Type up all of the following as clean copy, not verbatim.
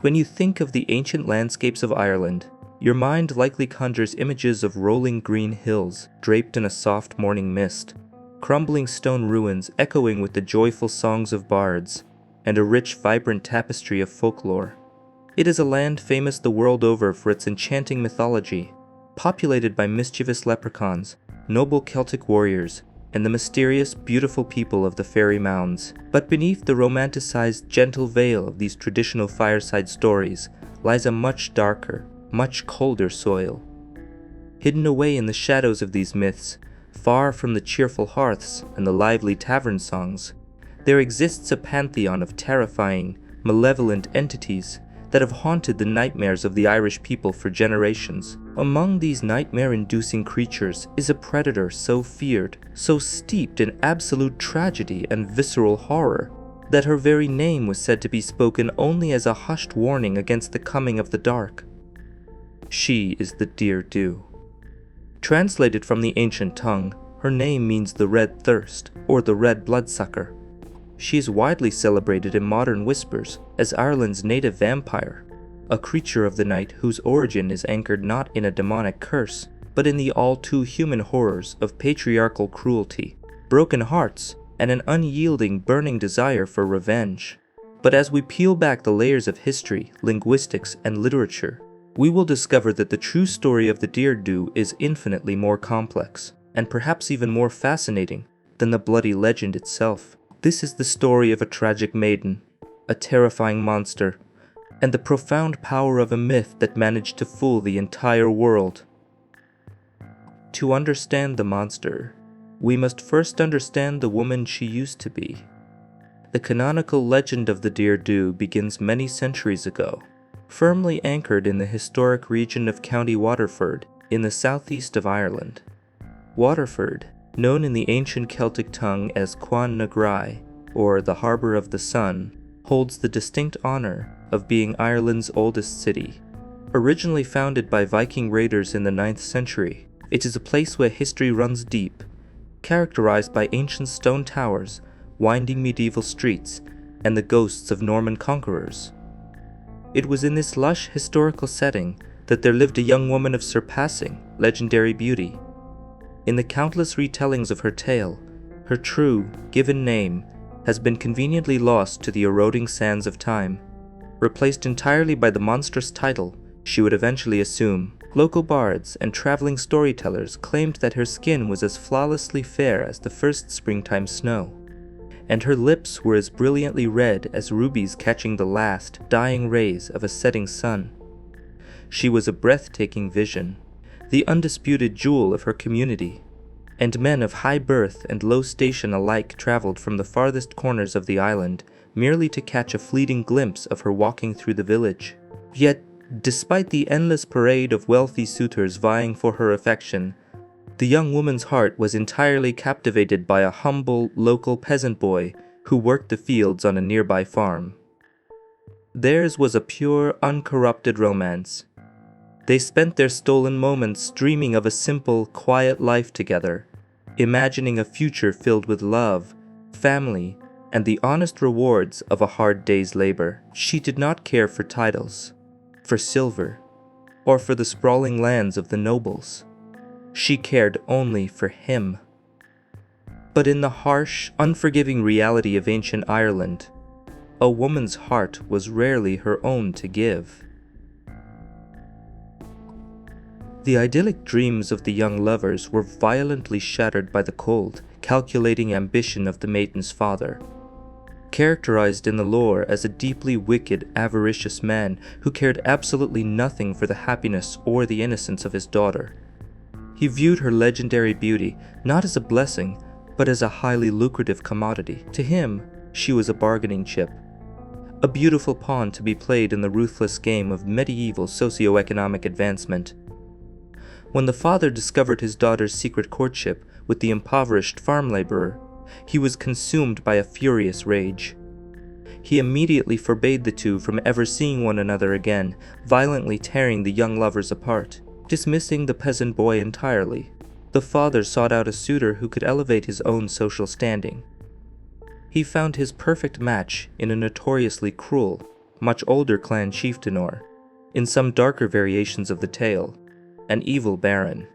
When you think of the ancient landscapes of Ireland, your mind likely conjures images of rolling green hills draped in a soft morning mist, crumbling stone ruins echoing with the joyful songs of bards, and a rich, vibrant tapestry of folklore. It is a land famous the world over for its enchanting mythology, populated by mischievous leprechauns, noble Celtic warriors, and the mysterious, beautiful people of the fairy mounds. But beneath the romanticized, gentle veil of these traditional fireside stories lies a much darker, much colder soil. Hidden away in the shadows of these myths, far from the cheerful hearths and the lively tavern songs, there exists a pantheon of terrifying, malevolent entities that have haunted the nightmares of the Irish people for generations. Among these nightmare-inducing creatures is a predator so feared, so steeped in absolute tragedy and visceral horror, that her very name was said to be spoken only as a hushed warning against the coming of the dark. She is the Dearg Due. Translated from the ancient tongue, her name means the red thirst, or the red bloodsucker. She is widely celebrated in modern whispers as Ireland's native vampire, a creature of the night whose origin is anchored not in a demonic curse, but in the all-too-human horrors of patriarchal cruelty, broken hearts, and an unyielding, burning desire for revenge. But as we peel back the layers of history, linguistics, and literature, we will discover that the true story of the Dearg Due is infinitely more complex, and perhaps even more fascinating, than the bloody legend itself. This is the story of a tragic maiden, a terrifying monster, and the profound power of a myth that managed to fool the entire world. To understand the monster, we must first understand the woman she used to be. The canonical legend of the Dearg Due begins many centuries ago, firmly anchored in the historic region of County Waterford in the southeast of Ireland. Waterford, known in the ancient Celtic tongue as Cuan na Grai, or the Harbour of the Sun, holds the distinct honor of being Ireland's oldest city. Originally founded by Viking raiders in the 9th century, it is a place where history runs deep, characterized by ancient stone towers, winding medieval streets, and the ghosts of Norman conquerors. It was in this lush historical setting that there lived a young woman of surpassing, legendary beauty. In the countless retellings of her tale, her true, given name has been conveniently lost to the eroding sands of time, replaced entirely by the monstrous title she would eventually assume. Local bards and traveling storytellers claimed that her skin was as flawlessly fair as the first springtime snow, and her lips were as brilliantly red as rubies catching the last, dying rays of a setting sun. She was a breathtaking vision, the undisputed jewel of her community, and men of high birth and low station alike traveled from the farthest corners of the island merely to catch a fleeting glimpse of her walking through the village. Yet, despite the endless parade of wealthy suitors vying for her affection, the young woman's heart was entirely captivated by a humble, local peasant boy who worked the fields on a nearby farm. Theirs was a pure, uncorrupted romance. They spent their stolen moments dreaming of a simple, quiet life together, imagining a future filled with love, family, and the honest rewards of a hard day's labor. She did not care for titles, for silver, or for the sprawling lands of the nobles. She cared only for him. But in the harsh, unforgiving reality of ancient Ireland, a woman's heart was rarely her own to give. The idyllic dreams of the young lovers were violently shattered by the cold, calculating ambition of the maiden's father, characterized in the lore as a deeply wicked, avaricious man who cared absolutely nothing for the happiness or the innocence of his daughter. He viewed her legendary beauty not as a blessing, but as a highly lucrative commodity. To him, she was a bargaining chip, a beautiful pawn to be played in the ruthless game of medieval socio-economic advancement. When the father discovered his daughter's secret courtship with the impoverished farm laborer, he was consumed by a furious rage. He immediately forbade the two from ever seeing one another again, violently tearing the young lovers apart. Dismissing the peasant boy entirely, the father sought out a suitor who could elevate his own social standing. He found his perfect match in a notoriously cruel, much older clan chieftain or, in some darker variations of the tale, an evil baron.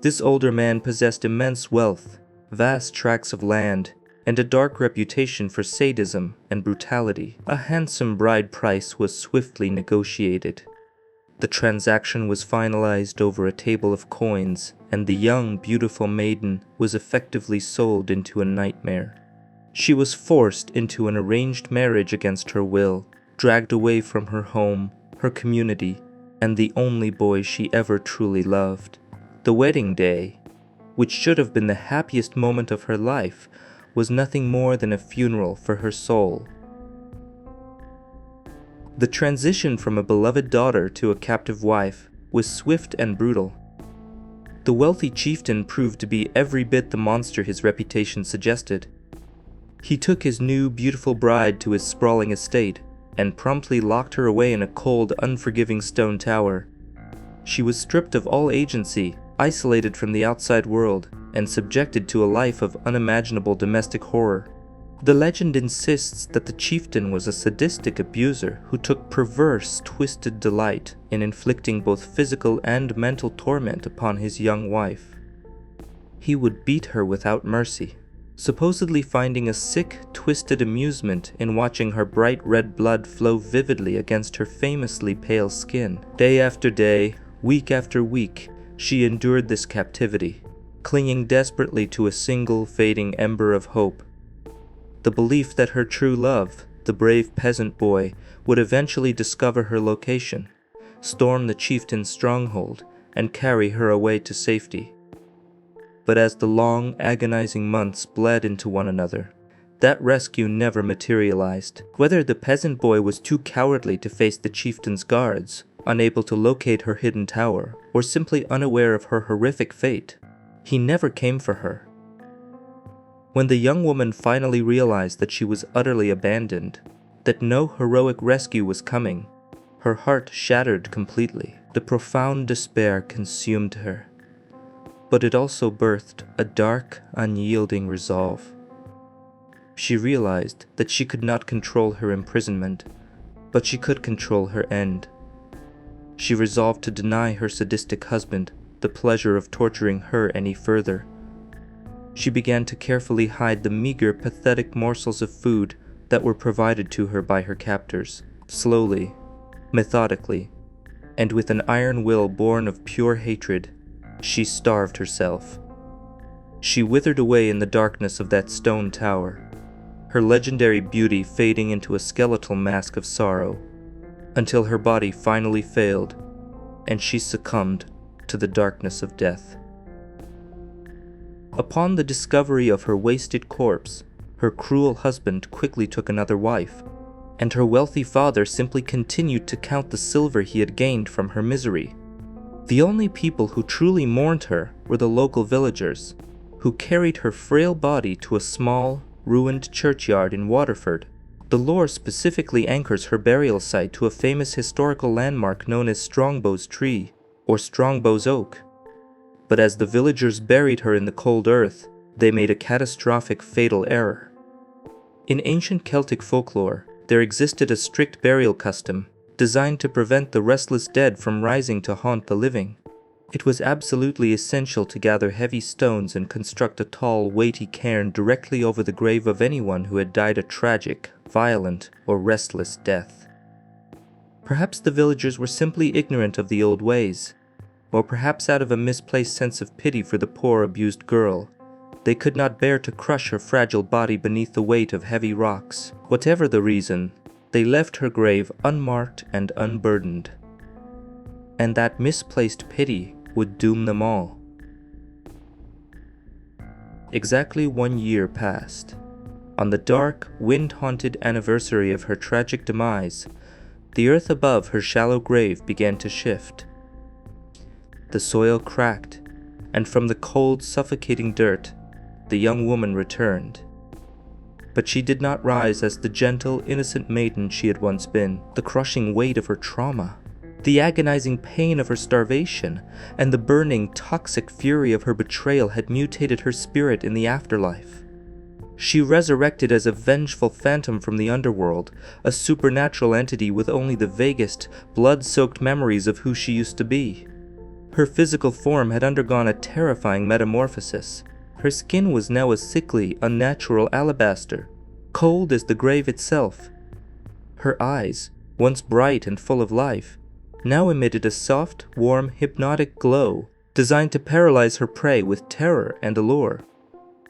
This older man possessed immense wealth, vast tracts of land, and a dark reputation for sadism and brutality. A handsome bride price was swiftly negotiated. The transaction was finalized over a table of coins, and the young, beautiful maiden was effectively sold into a nightmare. She was forced into an arranged marriage against her will, dragged away from her home, her community, and the only boy she ever truly loved. The wedding day, which should have been the happiest moment of her life, was nothing more than a funeral for her soul. The transition from a beloved daughter to a captive wife was swift and brutal. The wealthy chieftain proved to be every bit the monster his reputation suggested. He took his new, beautiful bride to his sprawling estate and promptly locked her away in a cold, unforgiving stone tower. She was stripped of all agency, isolated from the outside world, and subjected to a life of unimaginable domestic horror. The legend insists that the chieftain was a sadistic abuser who took perverse, twisted delight in inflicting both physical and mental torment upon his young wife. He would beat her without mercy, supposedly finding a sick, twisted amusement in watching her bright red blood flow vividly against her famously pale skin. Day after day, week after week, she endured this captivity, clinging desperately to a single fading ember of hope. The belief that her true love, the brave peasant boy, would eventually discover her location, storm the chieftain's stronghold, and carry her away to safety. But as the long, agonizing months bled into one another, that rescue never materialized. Whether the peasant boy was too cowardly to face the chieftain's guards, unable to locate her hidden tower, or simply unaware of her horrific fate, he never came for her. When the young woman finally realized that she was utterly abandoned, that no heroic rescue was coming, her heart shattered completely. The profound despair consumed her, but it also birthed a dark, unyielding resolve. She realized that she could not control her imprisonment, but she could control her end. She resolved to deny her sadistic husband the pleasure of torturing her any further. She began to carefully hide the meager, pathetic morsels of food that were provided to her by her captors. Slowly, methodically, and with an iron will born of pure hatred, she starved herself. She withered away in the darkness of that stone tower, her legendary beauty fading into a skeletal mask of sorrow, until her body finally failed, and she succumbed to the darkness of death. Upon the discovery of her wasted corpse, her cruel husband quickly took another wife, and her wealthy father simply continued to count the silver he had gained from her misery. The only people who truly mourned her were the local villagers, who carried her frail body to a small, ruined churchyard in Waterford. The lore specifically anchors her burial site to a famous historical landmark known as Strongbow's Tree, or Strongbow's Oak. But as the villagers buried her in the cold earth, they made a catastrophic, fatal error. In ancient Celtic folklore, there existed a strict burial custom designed to prevent the restless dead from rising to haunt the living. It was absolutely essential to gather heavy stones and construct a tall, weighty cairn directly over the grave of anyone who had died a tragic, violent, or restless death. Perhaps the villagers were simply ignorant of the old ways, or perhaps out of a misplaced sense of pity for the poor, abused girl, they could not bear to crush her fragile body beneath the weight of heavy rocks. Whatever the reason, they left her grave unmarked and unburdened. And that misplaced pity would doom them all. Exactly 1 year passed. On the dark, wind-haunted anniversary of her tragic demise, the earth above her shallow grave began to shift. The soil cracked, and from the cold, suffocating dirt, the young woman returned. But she did not rise as the gentle, innocent maiden she had once been. The crushing weight of her trauma, the agonizing pain of her starvation, and the burning, toxic fury of her betrayal had mutated her spirit in the afterlife. She resurrected as a vengeful phantom from the underworld, a supernatural entity with only the vaguest, blood-soaked memories of who she used to be. Her physical form had undergone a terrifying metamorphosis. Her skin was now a sickly, unnatural alabaster, cold as the grave itself. Her eyes, once bright and full of life, now emitted a soft, warm, hypnotic glow, designed to paralyze her prey with terror and allure.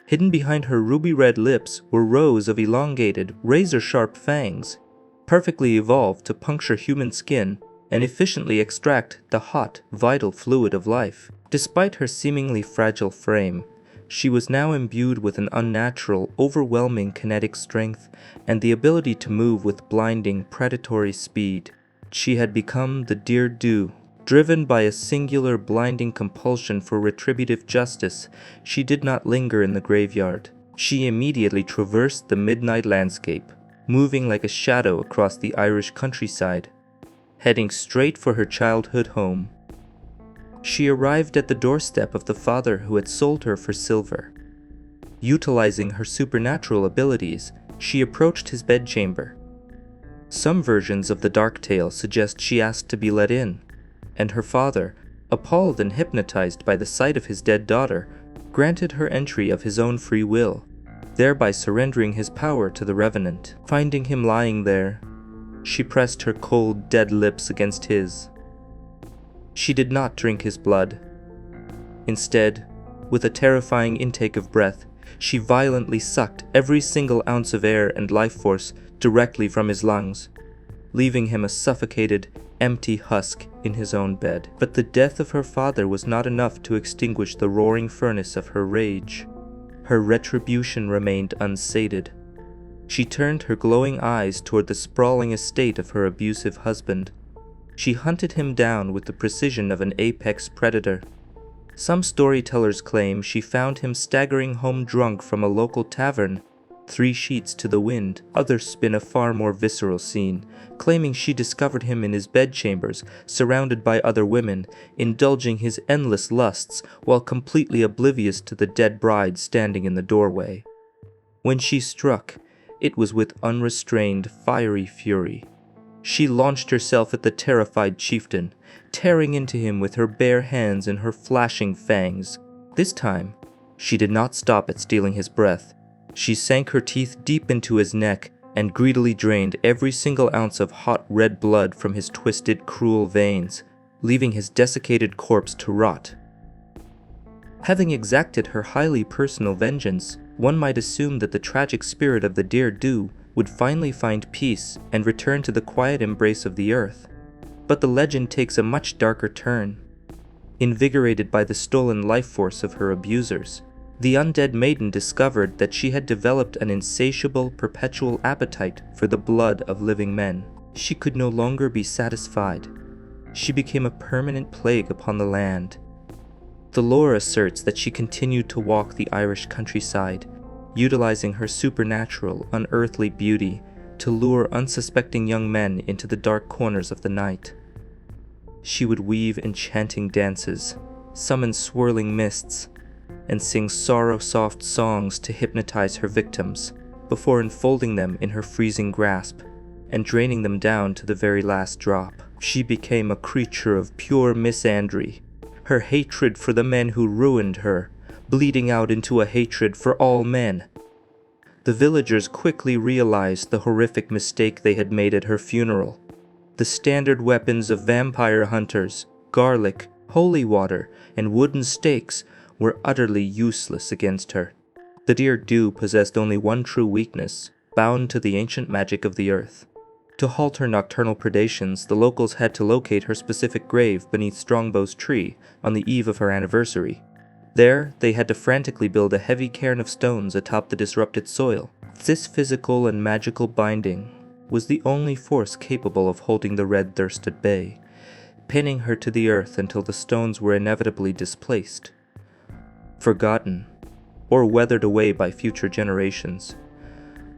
Hidden behind her ruby-red lips were rows of elongated, razor-sharp fangs, perfectly evolved to puncture human skin and efficiently extract the hot, vital fluid of life. Despite her seemingly fragile frame, she was now imbued with an unnatural, overwhelming kinetic strength and the ability to move with blinding, predatory speed. She had become the Dearg Due. Driven by a singular, blinding compulsion for retributive justice, she did not linger in the graveyard. She immediately traversed the midnight landscape, moving like a shadow across the Irish countryside, heading straight for her childhood home. She arrived at the doorstep of the father who had sold her for silver. Utilizing her supernatural abilities, she approached his bedchamber. Some versions of the dark tale suggest she asked to be let in, and her father, appalled and hypnotized by the sight of his dead daughter, granted her entry of his own free will, thereby surrendering his power to the revenant. Finding him lying there, she pressed her cold, dead lips against his. She did not drink his blood. Instead, with a terrifying intake of breath, she violently sucked every single ounce of air and life force directly from his lungs, leaving him a suffocated, empty husk in his own bed. But the death of her father was not enough to extinguish the roaring furnace of her rage. Her retribution remained unsated. She turned her glowing eyes toward the sprawling estate of her abusive husband. She hunted him down with the precision of an apex predator. Some storytellers claim she found him staggering home drunk from a local tavern, 3 sheets to the wind. Others spin a far more visceral scene, claiming she discovered him in his bedchambers, surrounded by other women, indulging his endless lusts while completely oblivious to the dead bride standing in the doorway. When she struck, it was with unrestrained, fiery fury. She launched herself at the terrified chieftain, tearing into him with her bare hands and her flashing fangs. This time, she did not stop at stealing his breath. She sank her teeth deep into his neck and greedily drained every single ounce of hot red blood from his twisted, cruel veins, leaving his desiccated corpse to rot. Having exacted her highly personal vengeance, one might assume that the tragic spirit of the Dearg Due would finally find peace and return to the quiet embrace of the earth. But the legend takes a much darker turn. Invigorated by the stolen life force of her abusers, the undead maiden discovered that she had developed an insatiable, perpetual appetite for the blood of living men. She could no longer be satisfied. She became a permanent plague upon the land. The lore asserts that she continued to walk the Irish countryside, utilizing her supernatural, unearthly beauty to lure unsuspecting young men into the dark corners of the night. She would weave enchanting dances, summon swirling mists, and sing sorrow-soft songs to hypnotize her victims, before enfolding them in her freezing grasp and draining them down to the very last drop. She became a creature of pure misandry, her hatred for the men who ruined her, bleeding out into a hatred for all men. The villagers quickly realized the horrific mistake they had made at her funeral. The standard weapons of vampire hunters, garlic, holy water, and wooden stakes were utterly useless against her. The Dearg Due possessed only one true weakness, bound to the ancient magic of the earth. To halt her nocturnal predations, the locals had to locate her specific grave beneath Strongbow's tree on the eve of her anniversary. There, they had to frantically build a heavy cairn of stones atop the disrupted soil. This physical and magical binding was the only force capable of holding the red thirst at bay, pinning her to the earth until the stones were inevitably displaced, forgotten, or weathered away by future generations,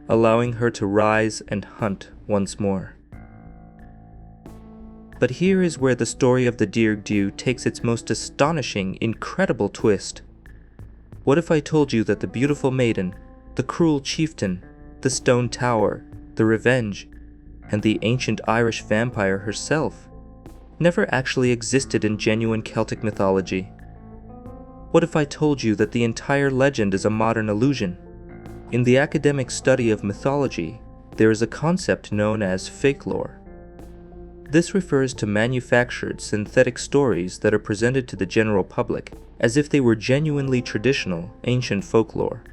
allowing her to rise and hunt once more. But here is where the story of the Dearg Due takes its most astonishing, incredible twist. What if I told you that the beautiful maiden, the cruel chieftain, the stone tower, the revenge, and the ancient Irish vampire herself never actually existed in genuine Celtic mythology? What if I told you that the entire legend is a modern illusion? In the academic study of mythology, there is a concept known as Fakelore. This refers to manufactured synthetic stories that are presented to the general public as if they were genuinely traditional, ancient folklore.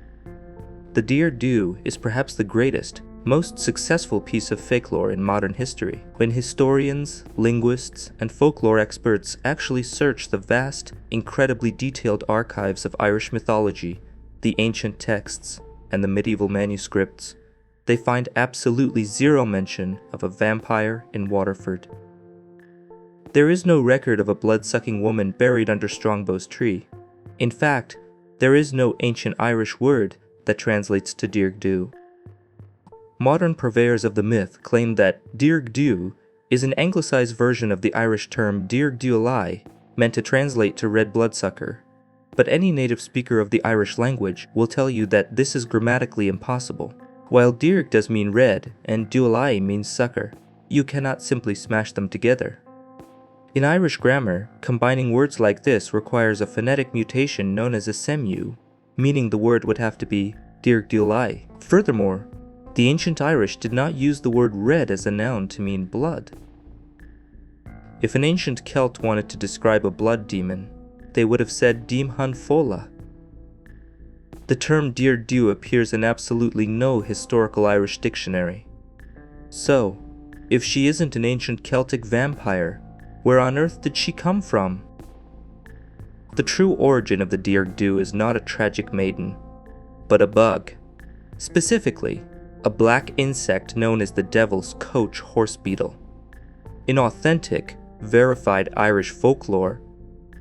The Dearg Due is perhaps the greatest, most successful piece of fakelore in modern history, when historians, linguists, and folklore experts actually search the vast, incredibly detailed archives of Irish mythology, the ancient texts, and the medieval manuscripts. They find absolutely zero mention of a vampire in Waterford. There is no record of a blood-sucking woman buried under Strongbow's tree. In fact, there is no ancient Irish word that translates to Dearg Due. Modern purveyors of the myth claim that Dearg Due is an anglicized version of the Irish term Dearg Due, meant to translate to red bloodsucker. But any native speaker of the Irish language will tell you that this is grammatically impossible. While Dearg does mean red and Due means sucker, you cannot simply smash them together. In Irish grammar, combining words like this requires a phonetic mutation known as a semu, meaning the word would have to be Dearg Due. Furthermore, the ancient Irish did not use the word red as a noun to mean blood. If an ancient Celt wanted to describe a blood demon, they would have said Dim Han Fola. The term Dearg Due appears in absolutely no historical Irish dictionary. So, if she isn't an ancient Celtic vampire, where on earth did she come from? The true origin of the Dearg Due is not a tragic maiden, but a bug. Specifically, a black insect known as the Devil's Coach horse beetle. In authentic, verified Irish folklore,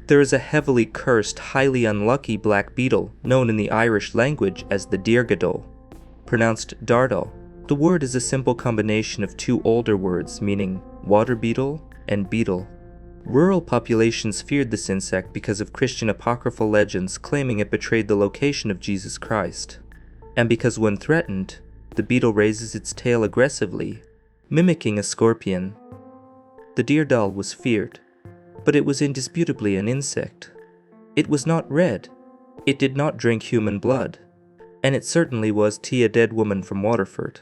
there is a heavily cursed, highly unlucky black beetle known in the Irish language as the Dearg Due, pronounced Dardal. The word is a simple combination of two older words meaning water beetle and beetle. Rural populations feared this insect because of Christian apocryphal legends claiming it betrayed the location of Jesus Christ, and because when threatened, the beetle raises its tail aggressively, mimicking a scorpion. The Dardal was feared, but it was indisputably an insect. It was not red, it did not drink human blood, and it certainly was a dead woman from Waterford.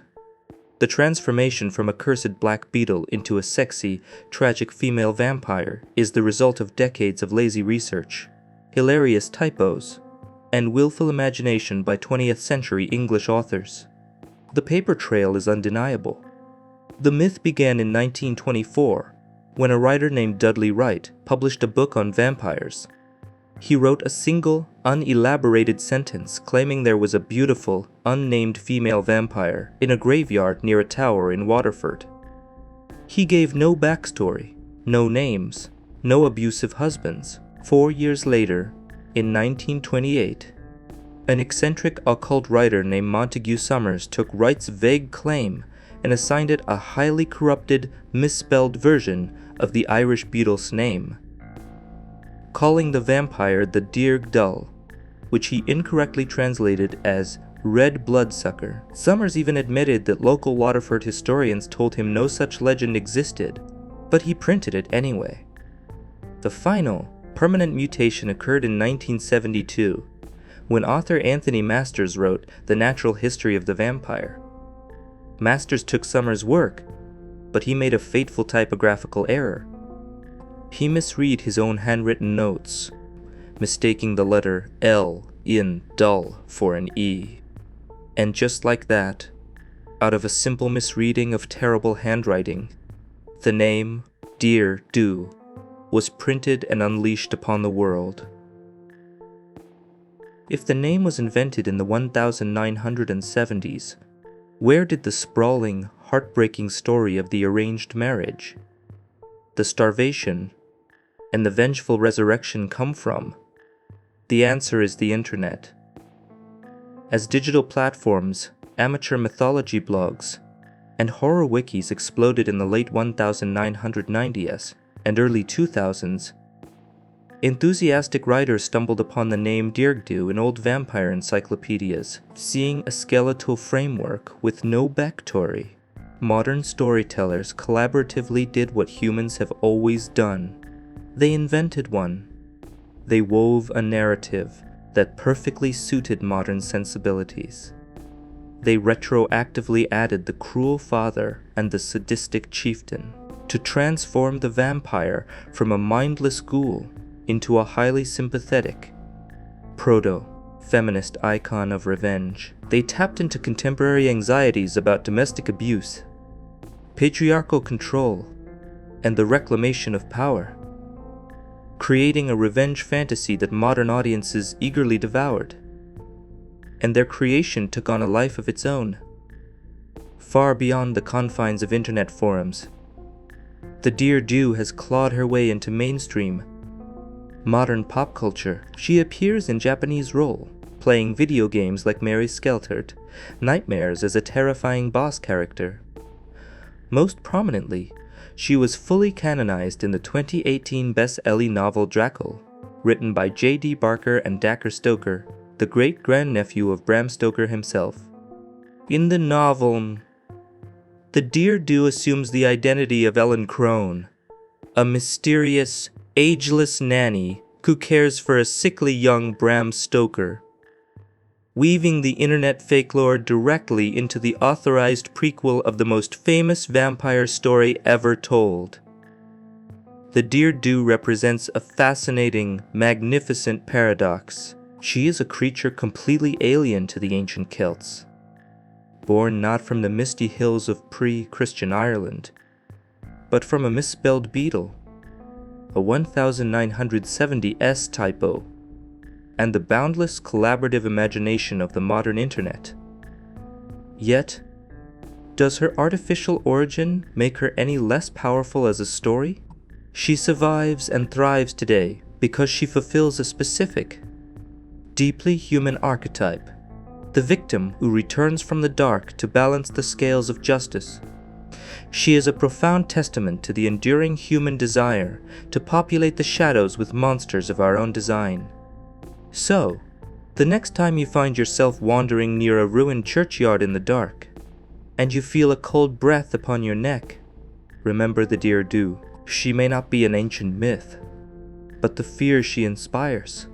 The transformation from a cursed black beetle into a sexy, tragic female vampire is the result of decades of lazy research, hilarious typos, and willful imagination by 20th century English authors. The paper trail is undeniable. The myth began in 1924, when a writer named Dudley Wright published a book on vampires. He wrote a single, unelaborated sentence claiming there was a beautiful, unnamed female vampire in a graveyard near a tower in Waterford. He gave no backstory, no names, no abusive husbands. 4 years later, in 1928, an eccentric occult writer named Montague Summers took Wright's vague claim and assigned it a highly corrupted, misspelled version of the Irish beetle's name, calling the vampire the Dearg Due, which he incorrectly translated as red bloodsucker. Summers even admitted that local Waterford historians told him no such legend existed, but he printed it anyway. The final, permanent mutation occurred in 1972, when author Anthony Masters wrote The Natural History of the Vampire. Masters took Summers' work, but he made a fateful typographical error. He misread his own handwritten notes, mistaking the letter L in dull for an E. And just like that, out of a simple misreading of terrible handwriting, the name Dearg Due was printed and unleashed upon the world. If the name was invented in the 1970s, where did the sprawling, heartbreaking story of the arranged marriage, the starvation, and the vengeful resurrection come from? The answer is the internet. As digital platforms, amateur mythology blogs, and horror wikis exploded in the late 1990s and early 2000s, Enthusiastic writers stumbled upon the name Dearg Due in old vampire encyclopedias, seeing a skeletal framework with no backstory. Modern storytellers collaboratively did what humans have always done. They invented one. They wove a narrative that perfectly suited modern sensibilities. They retroactively added the cruel father and the sadistic chieftain to transform the vampire from a mindless ghoul into a highly sympathetic, proto-feminist icon of revenge. They tapped into contemporary anxieties about domestic abuse, patriarchal control, and the reclamation of power, creating a revenge fantasy that modern audiences eagerly devoured. And their creation took on a life of its own, far beyond the confines of internet forums. The Dearg Due has clawed her way into mainstream modern pop culture. She appears in Japanese role, playing video games like Mary Skeltert, nightmares as a terrifying boss character. Most prominently, she was fully canonized in the 2018 best-selling novel Dracul, written by J.D. Barker and Dacre Stoker, the great-grandnephew of Bram Stoker himself. In the novel, the Dearg Due assumes the identity of Ellen Crone, a mysterious, ageless nanny who cares for a sickly young Bram Stoker, weaving the internet Fakelore directly into the authorized prequel of the most famous vampire story ever told. The Dearg Due represents a fascinating, magnificent paradox. She is a creature completely alien to the ancient Celts, born not from the misty hills of pre-Christian Ireland, but from a misspelled beetle, a 1970s typo, and the boundless collaborative imagination of the modern internet. Yet, does her artificial origin make her any less powerful as a story? She survives and thrives today because she fulfills a specific, deeply human archetype, the victim who returns from the dark to balance the scales of justice. She is a profound testament to the enduring human desire to populate the shadows with monsters of our own design. So, the next time you find yourself wandering near a ruined churchyard in the dark, and you feel a cold breath upon your neck, remember the Dearg Due. She may not be an ancient myth, but the fear she inspires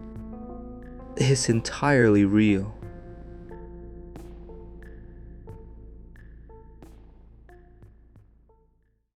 is entirely real.